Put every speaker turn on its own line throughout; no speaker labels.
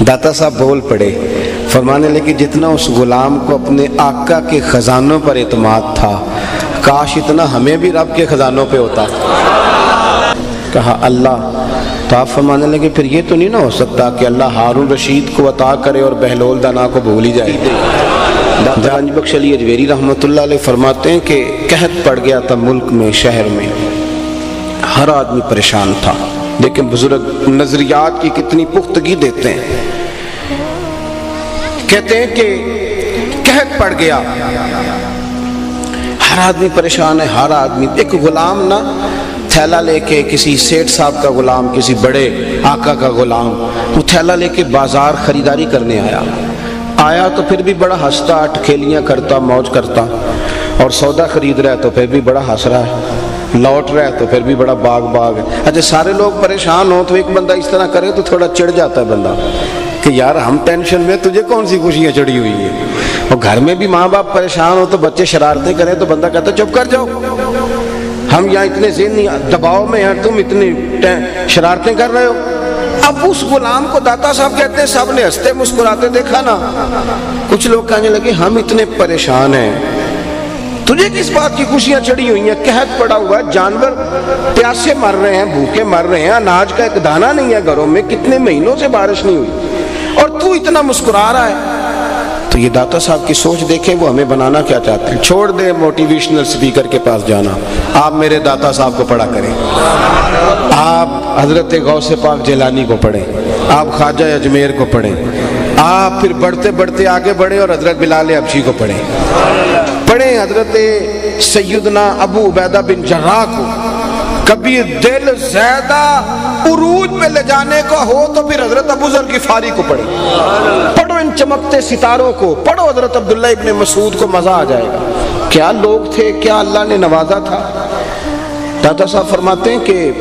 داتا صاحب بول پڑے، فرمانے لگے جتنا اس غلام کو اپنے آقا کے خزانوں پر اعتماد تھا، کاش اتنا ہمیں بھی رب کے خزانوں پہ ہوتا۔ کہا اللہ، تو آپ فرمانے لگے پھر یہ تو نہیں نہ ہو سکتا کہ اللہ ہارون رشید کو عطا کرے اور بہلول دانا کو بھول ہی جائے۔ جان بخش علی اجویری رحمۃ اللہ علیہ فرماتے ہیں کہ قحط پڑ گیا تھا ملک میں، شہر میں، ہر آدمی پریشان تھا۔ لیکن بزرگ نظریات کی کتنی پختگی دیتے ہیں، کہتے ہیں کہ قحط پڑ گیا، ہر آدمی پریشان ہے، ہر آدمی۔ ایک غلام نا تھیلا لے کے، کسی سیٹھ صاحب کا غلام، کسی بڑے آقا کا غلام، وہ تھیلا لے کے بازار خریداری کرنے آیا تو پھر بھی بڑا ہنستا، ٹکھیلیاں کرتا، موج کرتا، اور سودا خرید رہا ہے تو پھر بھی بڑا ہنس رہا ہے، لوٹ رہا ہے تو پھر بھی بڑا باغ ہے۔ اچھا سارے لوگ پریشان ہوں تو ایک بندہ اس طرح کرے تو تھوڑا چڑھ جاتا ہے بندہ کہ یار ہم ٹینشن میں، تجھے کون سی خوشیاں چڑھی ہوئی ہیں۔ اور گھر میں بھی ماں باپ پریشان ہو تو بچے شرارتیں کریں تو بندہ کہتا چپ کر جاؤ، ہم یہاں اتنے ذہنی دباؤ میں ہیں، تم اتنی شرارتیں کر رہے ہو۔ اب اس غلام کو داتا صاحب کہتے ہیں سب نے ہنستے مسکراتے دیکھا نا، کچھ لوگ کہنے لگے ہم اتنے پریشان ہیں، تجھے کس بات کی خوشیاں چڑھی ہوئی ہیں؟ قحط پڑا ہوا ہے، جانور پیاسے مر رہے ہیں، بھوکے مر رہے ہیں، اناج کا ایک دانہ نہیں ہے گھروں میں، کتنے مہینوں سے بارش نہیں ہوئی اور تو اتنا مسکرا رہا ہے۔ تو یہ داتا صاحب کی سوچ دیکھیں، وہ ہمیں بنانا کیا چاہتے ہیں۔ چھوڑ دے موٹیویشنل سپیکر کے پاس جانا، آپ میرے داتا صاحب کو پڑھا کریں، آپ حضرت غوث پاک جیلانی کو پڑھیں، آپ خواجہ اجمیر کو پڑھیں، آپ پھر بڑھتے بڑھتے آگے بڑھیں اور حضرت بلال حبشی کو پڑھیں، حضرت سیدنا ابو عبیدہ بن جراح کو۔ کبھی دل زیادہ عروج پہ لے جانے کا ہو تو پھر حضرت ابو ذر غفاری کو پڑھو ان چمکتے ستاروں کو، پڑھو حضرت عبداللہ ابن مسعود کو، مزہ آ جائے گا۔ کیا لوگ تھے، کیا اللہ نے نوازا تھا۔ داتا صاحب فرماتے ہیں کہ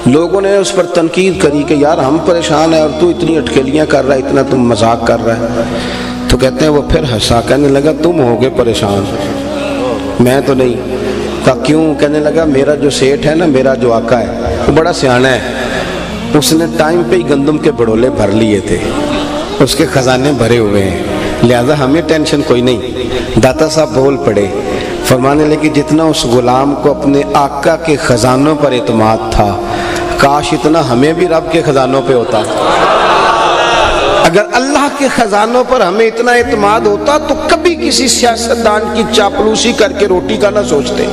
لوگوں نے اس پر تنقید کری کہ یار ہم پریشان ہیں اور تو اتنی اٹکیلیاں کر رہا ہے، اتنا تم مذاق کر رہا ہے۔ تو کہتے ہیں وہ پھر ہنسا، کہنے لگا تم ہوگے پریشان، میں تو نہیں۔ کہا کیوں؟ کہنے لگا میرا جو سیٹھ ہے نا، میرا جو آقا ہے وہ بڑا سیانا ہے، اس نے ٹائم پہ ہی گندم کے بڑولے بھر لیے تھے، اس کے خزانے بھرے ہوئے ہیں، لہذا ہمیں ٹینشن کوئی نہیں۔ داتا صاحب بول پڑے، فرمانے لگے جتنا اس غلام کو اپنے آقا کے خزانوں پر اعتماد تھا، کاش اتنا ہمیں بھی رب کے خزانوں پہ ہوتا۔ اگر اللہ کے خزانوں پر ہمیں اتنا اعتماد ہوتا تو کبھی کسی سیاستدان کی چاپلوسی کر کے روٹی کا نہ سوچتے،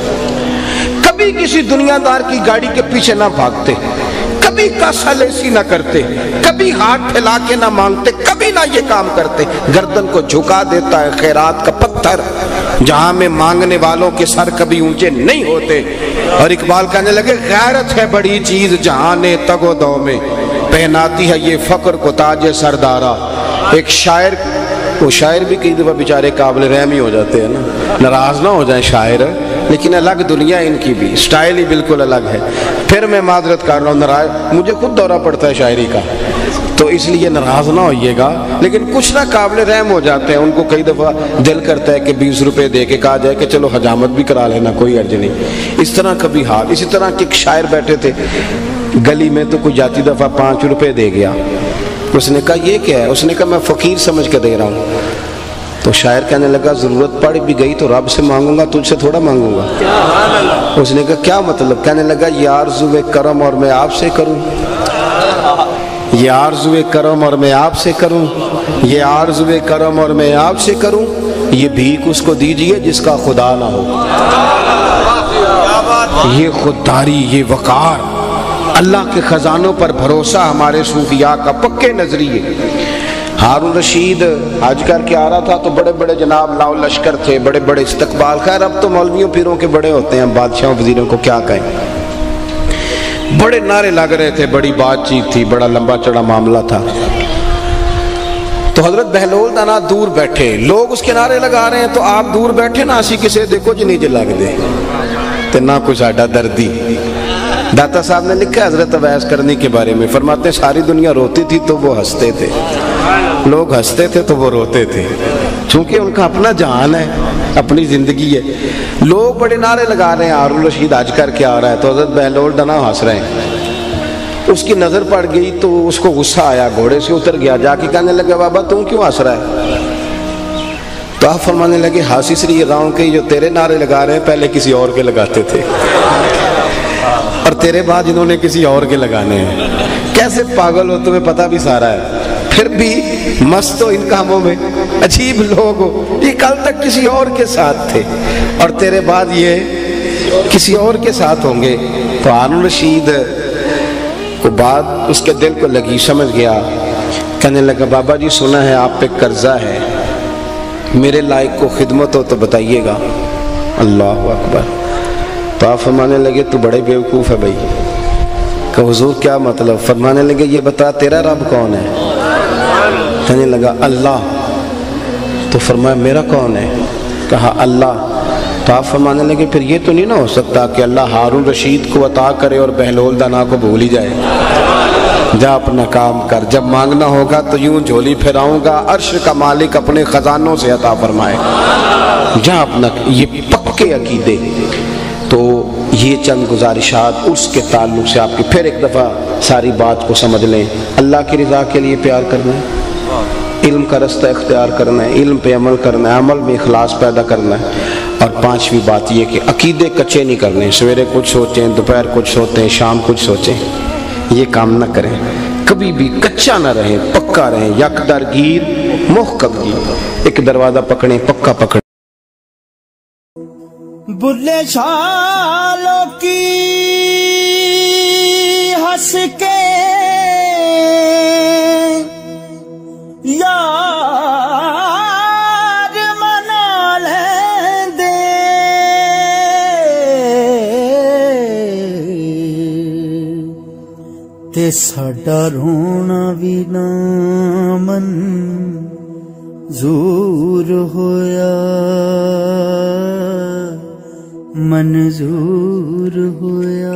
کبھی کسی دنیا دار کی گاڑی کے پیچھے نہ بھاگتے، کبھی کاسا لیسی نہ کرتے، کبھی ہاتھ پھیلا کے نہ مانگتے، کبھی نہ یہ کام کرتے۔ گردن کو جھکا دیتا ہے خیرات کا پتھر، جہاں میں مانگنے والوں کے سر کبھی اونچے نہیں ہوتے۔ اور اقبال کہنے لگے غیرت ہے بڑی چیز جہاں نے تگ و دو میں، پہناتی ہے یہ فقر کو تاج سردارا۔ ایک شاعر، وہ شاعر بھی کئی دفعہ بیچارے قابل رحمی ہو جاتے ہیں نا، ناراض نہ ہو جائیں شاعر، لیکن الگ دنیا ان کی بھی، سٹائل ہی بالکل الگ ہے۔ پھر میں معذرت کر رہا ہوں، ناراض مجھے خود دورہ پڑتا ہے شاعری کا، تو اس لیے ناراض نہ ہوئیے گا، لیکن کچھ نہ قابل رحم ہو جاتے ہیں، ان کو کئی دفعہ دل کرتا ہے کہ 20 روپے دے کے کہا جائے کہ چلو حجامت بھی کرا لینا، کوئی حرج نہیں۔ اس طرح کبھی حال، اسی طرح کہ ایک شاعر بیٹھے تھے گلی میں، تو کوئی جاتی دفعہ 5 روپے دے گیا، اس نے کہا یہ کیا ہے؟ اس نے کہا میں فقیر سمجھ کے دے رہا ہوں۔ تو شاعر کہنے لگا ضرورت پڑ بھی گئی تو رب سے مانگوں گا، تجھ سے تھوڑا مانگوں گا۔ اس نے کہا کیا مطلب؟ کہنے لگا یہ آرزوئے کرم اور میں آپ سے کروں، یہ آرزوئے کرم اور میں آپ سے کروں، یہ آرزوئے کرم اور میں آپ سے کروں، یہ بھیک اس کو دیجئے جس کا خدا نہ ہو۔ یہ خودداری، یہ وقار، اللہ کے خزانوں پر بھروسہ ہمارے صوفیاء کا پکے نظریے۔ ہارون رشید حج کر کے آ رہا تھا تو بڑے بڑے جناب لاؤ لشکر تھے، بڑے بڑے استقبال۔ خیر اب تو مولویوں پیروں کے بڑے ہوتے ہیں، بادشاہوں وزیروں کو کیا کہیں، بڑے نعرے لگ رہے تھے، بڑی بات چیت تھی، بڑا لمبا چڑا معاملہ تھا۔ تو حضرت بہلول دانا دور بیٹھے، لوگ اس کے نعرے لگا رہے ہیں تو آپ دور بیٹھے نا، اسی کسے دیکھو جی نیچے لگ دے تے نہ کوئی ساڈا دردی۔ داتا صاحب نے لکھا حضرت اویس کرنی کے بارے میں، فرماتے ہیں ساری دنیا روتی تھی تو وہ ہنستے تھے، لوگ ہنستے تھے تو وہ روتے تھے، چونکہ ان کا اپنا جہان ہے، اپنی زندگی ہے۔ لوگ بڑے نعرے لگا رہے ہیں، ہارون رشید حج کر کے آ رہا ہے تو حضرت بہلول دانا ہنس رہے ہیں، اس کی نظر پڑ گئی تو اس کو غصہ آیا، گھوڑے سے اتر گیا، جا کے کہنے لگا بابا تم کیوں ہنس رہا ہے؟ تو آپ فرمانے لگے ہنس اس لیے رہا ہوں کہ جو تیرے نعرے لگا رہے ہیں پہلے کسی اور کے لگاتے تھے، اور تیرے بعد انہوں نے کسی اور کے لگانے ہیں۔ کیسے پاگل ہو، تمہیں پتہ بھی سارا ہے، پھر بھی مست ہو ان کاموں میں، عجیب لوگ ہو، یہ کل تک کسی اور کے ساتھ تھے اور تیرے بعد یہ کسی اور کے ساتھ ہوں گے۔ تو ہارون رشید کو بات اس کے دل کو لگی، سمجھ گیا، کہنے لگا بابا جی سنا ہے آپ پہ قرضہ ہے، میرے لائق کو خدمت ہو تو بتائیے گا۔ اللہ اکبر۔ تو آپ فرمانے لگے تو بڑے بیوقوف ہے بھائی۔ کہ حضور کیا مطلب؟ فرمانے لگے یہ بتا تیرا رب کون ہے؟ کہنے لگا اللہ۔ تو فرمایا میرا کون ہے؟ کہا اللہ۔ تو آپ فرمانے لگے پھر یہ تو نہیں نہ ہو سکتا کہ اللہ ہارون رشید کو عطا کرے اور بہلول دانا کو بھول ہی جائے؟ جا اپنا کام کر، جب مانگنا ہوگا تو یوں جھولی پھیراؤں گا، عرش کا مالک اپنے خزانوں سے عطا فرمائے۔ جا اپنا، یہ پکے عقیدے۔ تو یہ چند گزارشات اس کے تعلق سے آپ کی، پھر ایک دفعہ ساری بات کو سمجھ لیں۔ اللہ کی رضا کے لیے پیار کرنا ہے، علم کا رستہ اختیار کرنا ہے، علم پہ عمل کرنا ہے، عمل میں اخلاص پیدا کرنا ہے، اور پانچویں بات یہ کہ عقیدے کچے نہیں کرنے، سویرے کچھ سوچیں، دوپہر کچھ سوچیں، شام کچھ سوچیں، یہ کام نہ کریں، کبھی بھی کچا نہ رہیں، پکا رہیں، یک درگیر محکم گیر، ایک دروازہ پکڑیں، پکا پکڑیں۔
بلے چھالوں کی ہنس کے یار منا لیں دے، تے ساڈا رونا بھی نہ منظور ہویا، منظور ہویا۔